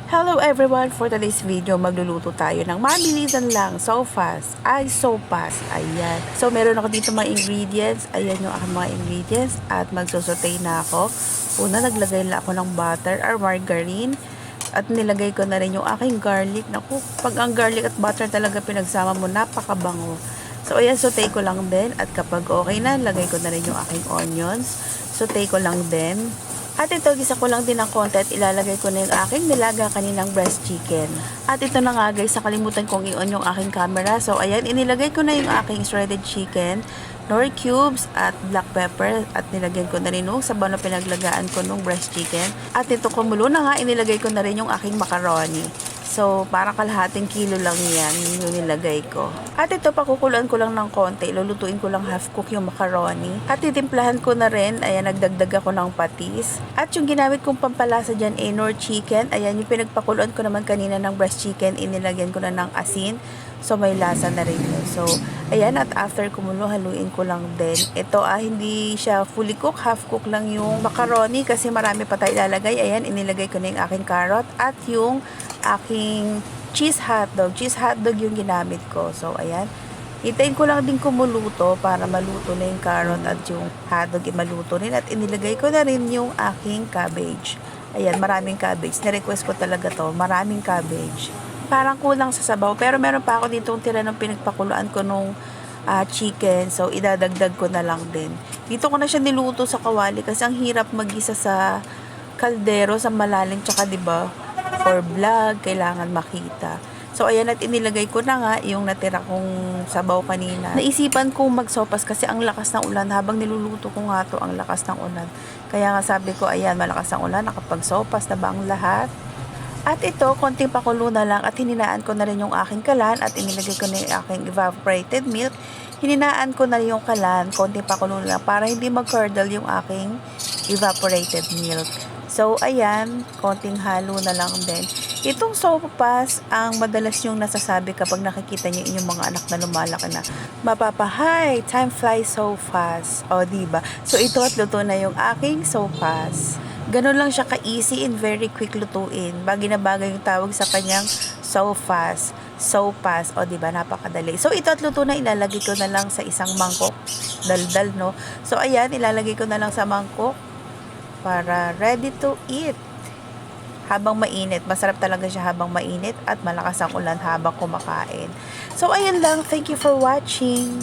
Hello everyone! For today's video, magluluto tayo ng mabilisan lang, so fast, so fast. Ayan. So, meron ako dito mga ingredients. Ayan yung aking mga ingredients. At magsusaute na ako. Una, naglagay na ako ng butter or margarine. At nilagay ko na rin yung aking garlic. Naku, pag ang garlic at butter talaga pinagsama mo, napakabango. So, ayan, saute ko lang din. At kapag okay na, lagay ko na rin yung aking onions. Saute ko lang din. At ito, gisa ko lang din ng konti at ilalagay ko na yung aking nilaga kaninang breast chicken. At ito na nga guys, nakalimutan kong i-on yung aking camera. So ayan, inilagay ko na yung aking shredded chicken, nor cubes at black pepper. At nilagyan ko na rin yung sabaw na pinaglagaan ko nung breast chicken. At ito kumulo na nga, inilagay ko na rin yung aking macaroni. So, parang kalahating kilo lang yan yung nilagay ko. At ito, pakukuluan ko lang ng konti. Lulutuin ko lang half cook yung macaroni. At titimplahan ko na rin. Ayan, nagdagdag ako ng patis. At yung ginamit kong pampalasa dyan ay nor chicken. Ayan, yung pinagpakuluan ko naman kanina ng breast chicken. Inilagyan ko na ng asin. So, may lasa na rin yun. So, ayan, at after kumulo, haluin ko lang din. Ito, hindi siya fully cook. Half cook lang yung macaroni kasi marami pa tayo ilalagay. Ayan, inilagay ko na yung aking carrot at yung aking cheese hotdog. Cheese hotdog yung ginamit ko. So, ayan. Hintayin ko lang din kumuluto para maluto na yung carrot at yung hotdog maluto rin. At inilagay ko na rin yung aking cabbage. Ayan, maraming cabbage. Na-request ko talaga to. Maraming cabbage. Parang kulang sa sabaw. Pero meron pa ako ditong tira ng pinagpakuluan ko nung chicken. So, idadagdag ko na lang din. Dito ko na siya niluto sa kawali kasi ang hirap magisa sa kaldero, sa malalim. Tsaka, diba, for vlog, kailangan makita. So, ayan, at inilagay ko na nga yung natira kong sabaw kanina. Naisipan kong magsopas kasi ang lakas ng ulan. Habang niluluto ko nga to, ang lakas ng ulan. Kaya nga sabi ko, ayan, malakas ang ulan. Nakapagsopas na ba ang lahat? At ito, konting pakulo na lang at hininaan ko na rin yung aking kalan at inilagay ko na yung aking evaporated milk. Hininaan ko na rin yung kalan, konting pakulo na lang para hindi mag-curdle yung aking evaporated milk. So, ayan, konting halo na lang din. Itong sopas ang madalas yung nasasabi kapag nakikita niyo inyong mga anak na lumalaki na, mapapahay, time flies so fast. O, diba? So, ito at luto na yung aking sopas. Ganun lang siya ka-easy and very quick lutuin. Bagay na bagay yung tawag sa kanyang so fast, so fast. O, diba? Napakadali. So, ito at luto na, ilalagay ko na lang sa isang mangkok. Daldal, no? So, ayan, ilalagay ko na lang sa mangkok para ready to eat. Habang mainit. Masarap talaga siya habang mainit at malakas ang ulan habang kumakain. So, ayan lang. Thank you for watching.